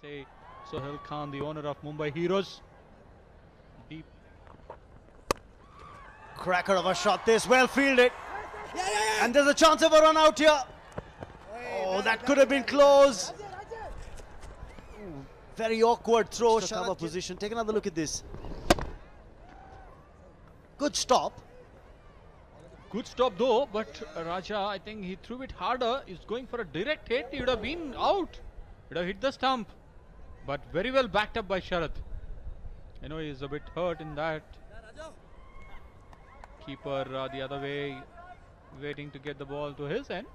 say Sohail Khan, the owner of Mumbai Heroes. Deep. Cracker of a shot, this well fielded. And there's a chance of a run out here. Oh, that could have been close. Very awkward throw. Cover position. Take another look at this. Good stop. Good stop though, but Raja, I think he threw it harder. He's going for a direct hit. He would have been out. He would have hit the stump. But very well backed up by Sharad. I know he's a bit hurt in that. Keeper the other way, waiting to get the ball to his end.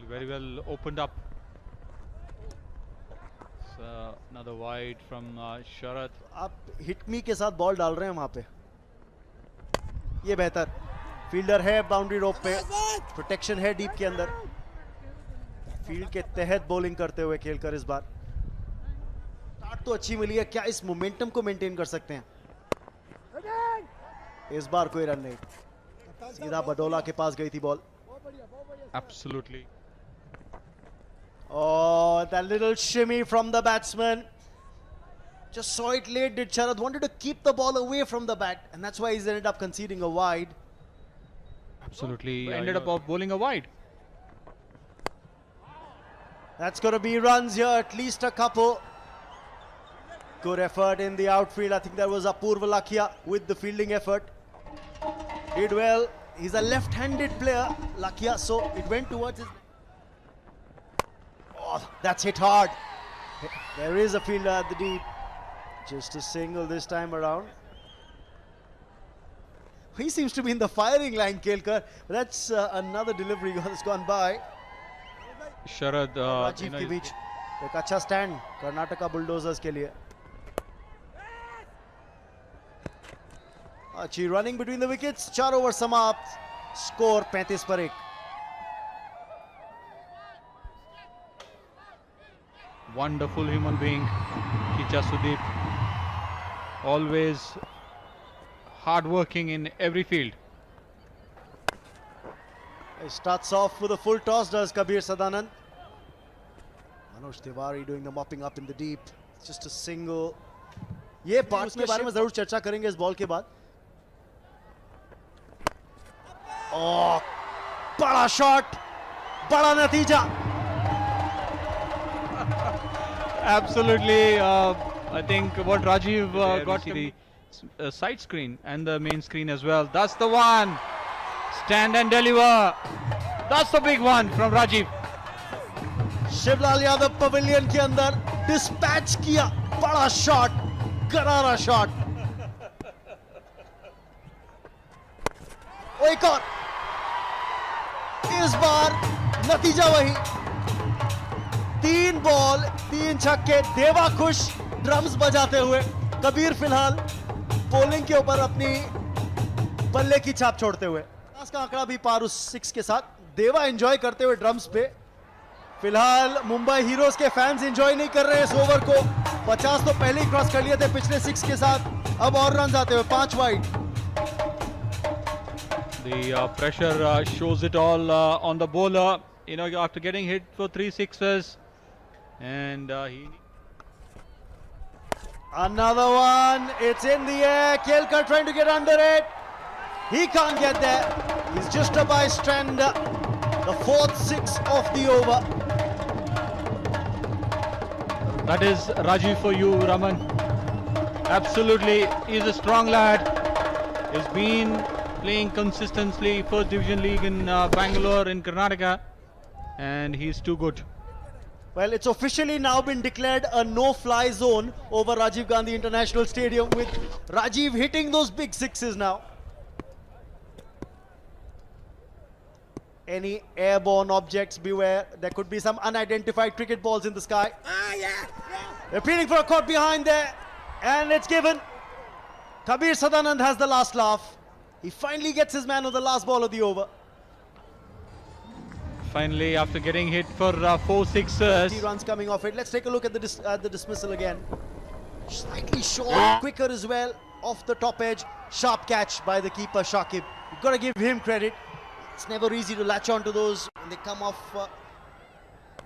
Very well opened up. So another wide from Sharad. आप hit me के साथ ball डाल रहे हैं वहां पे. ये बेहतर. फील्डर है बाउंड्री रोप पे. प्रोटेक्शन है डीप के अंदर. फील्ड के तहत बॉलिंग करते हुए खेलकर इस बार. स्टार्ट तो अच्छी मिली है. क्या इस मोमेंटम को मेंटेन कर सकते हैं? इस बार कोई रन नहीं. सीधा बडोला के पास गई थी ball. Absolutely. Oh, that little shimmy from the batsman. Just saw it late, did Sharad. Wanted to keep the ball away from the bat, and that's why he's ended up conceding a wide. Absolutely. Ended up bowling a wide. That's going to be runs here, at least a couple. Good effort in the outfield. I think that was Apurva Lakhia with the fielding effort. Did well. He's a left-handed player, Lakhia, so it went towards his... Oh, that's hit hard. There is a fielder at the deep. Just a single this time around. He seems to be in the firing line, Kelkar. That's another delivery that's gone by. Sharad, Rajiv के बीच एक अच्छा stand Karnataka bulldozers के लिए. अच्छी running between the wickets. 4 over समाप्त. Score 35 पर 1. Wonderful human being, Kicha Sudeep. Always hard-working in every field. He starts off with a full toss, does Kabir Sadanand. Manoj Tiwari doing the mopping up in the deep. It's just a single. ये parts के बारे में जरूर चर्चा करेंगे इस ball के बाद. Oh, बड़ा शॉट, बड़ा नतीजा. Absolutely. I think what Rajiv got the side screen and the main screen as well. That's the one. Stand and deliver. That's the big one from Rajiv. Shivlal Yadav pavilion के अंदर dispatch किया. बड़ा shot, करारा shot. एक और. इस बार नतीजा वही. 3 बॉल 3 छक्के. देवा खुश ड्रम्स बजाते हुए. कबीर फिलहाल बॉलिंग के ऊपर अपनी बल्ले की छाप छोड़ते हुए. का आंकड़ा भी पार उस 6 के साथ. देवा एंजॉय करते हुए ड्रम्स पे. फिलहाल मुंबई हीरोज के फैंस एंजॉय नहीं कर रहे इस ओवर को. 50 तो पहले ही क्रॉस कर लिए थे पिछले 6 के साथ. अब और रन आते हुए 5 wide. The pressure shows it all on the bowler. You know, after getting hit for 3 sixes, and he. Another one. It's in the air. Kelkar trying to get under it. He can't get there. He's just a bystander. The 4th 6 of the over. That is Rajiv for you, Raman. Absolutely, he's a strong lad. He's been playing consistently First Division League in Bangalore in Karnataka, and he's too good. Well, it's officially now been declared a no-fly zone over Rajiv Gandhi International Stadium, with Rajiv hitting those big sixes now. Any airborne objects, beware. There could be some unidentified cricket balls in the sky. They're pleading for a caught behind there, and it's given. Kabir Sadanand has the last laugh. He finally gets his man on the last ball of the over. Finally, after getting hit for 4 sixes. 3 runs coming off it. Let's take a look at the dismissal again. Slightly short, quicker as well, off the top edge. Sharp catch by the keeper, Shakib. You've got to give him credit. It's never easy to latch on to those when they come off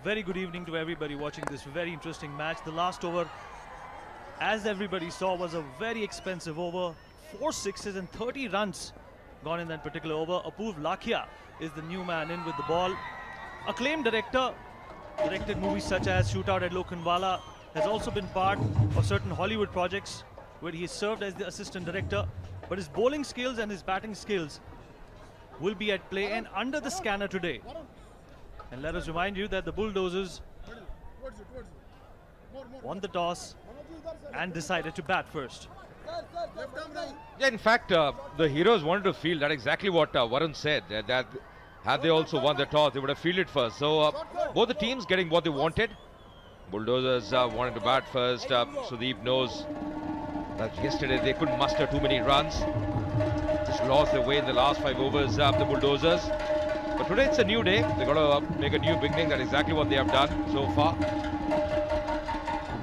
Very good evening to everybody watching this very interesting match. The last over, as everybody saw, was a very expensive over. 4 sixes and 30 runs gone in that particular over. Apurv Lakhia is the new man in with the ball. Acclaimed director, directed movies such as Shootout at Lokhandwala, has also been part of certain Hollywood projects where he has served as the assistant director. But his bowling skills and his batting skills will be at play and under the scanner today. And let us remind you that the Bulldozers won the toss and decided to bat first. Yeah, in fact, the heroes wanted to field. That's exactly what Varun said. That had they also won the toss, they would have fielded first. So both the teams getting what they wanted. Bulldozers wanted to bat first. Sudeep knows that yesterday they couldn't muster too many runs. Just lost their way in the last 5 overs, the Bulldozers. But today it's a new day. They've got to make a new beginning. That's exactly what they have done so far.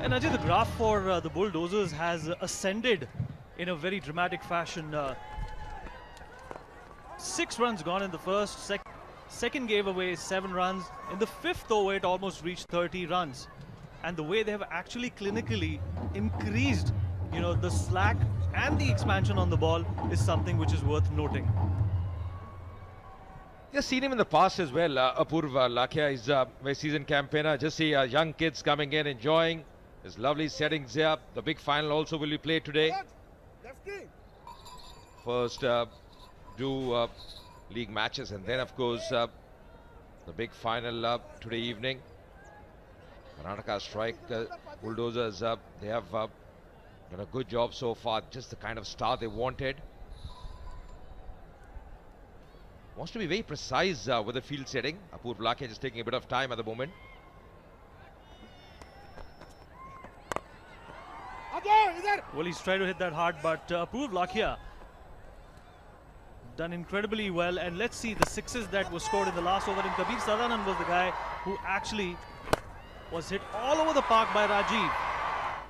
And Ajay, the graph for the Bulldozers has ascended in a very dramatic fashion. 6 runs gone in the first. Second gave away 7 runs. In the 5th over, it almost reached 30 runs. And the way they have actually clinically increased, the slack and the expansion on the ball is something which is worth noting. Just seen him in the past as well. Apurv Lakhia is a very seasoned campaigner. Just see young kids coming in, enjoying his lovely settings here. The big final also will be played today. First league matches and then of course the big final today evening. Karnataka strike Bulldozers. They have done a good job so far. Just the kind of start they wanted. Wants to be very precise with the field setting. Apurv Lakhia just taking a bit of time at the moment. Well, he's trying to hit that hard, but Apurv Lakhia done incredibly well. And let's see the 6s that were scored in the last over. And Kabir Sadanand was the guy who actually was hit all over the park by Rajiv.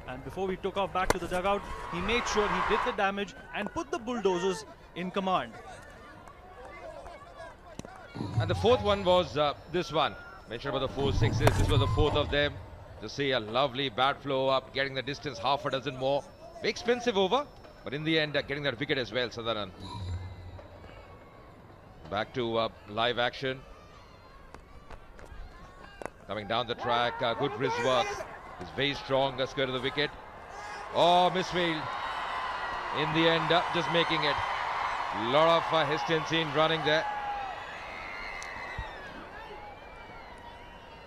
And before we took off back to the dugout, he made sure he did the damage and put the Bulldozers in command. And the 4th one was this one. Mentioned about the 4 sixes. This was the 4th of them. To see a lovely bat flow up, getting the distance half a dozen more. Very expensive over, but in the end getting that wicket as well, Sadanan. Back to live action. Coming down the track, good wrist work. He's very strong, skirt of the wicket. Oh, misfield. In the end, just making it. Lot of hesitancy in running there.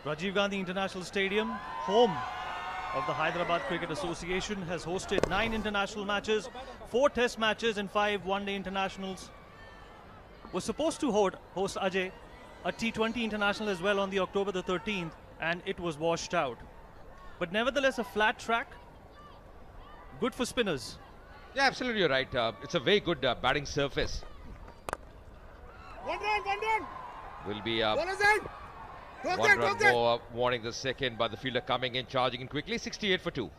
Rajiv Gandhi International Stadium, home of the Hyderabad Cricket Association, has hosted 9 international matches, 4 test matches and 5 one-day internationals. Was supposed to host Ajay a T20 international as well on the October the 13th, and it was washed out. But nevertheless, a flat track, good for spinners. Yeah, absolutely right. It's a very good batting surface. One run. Will be One one run more, warning the second, but the fielder coming in, charging in quickly. 68 for 2.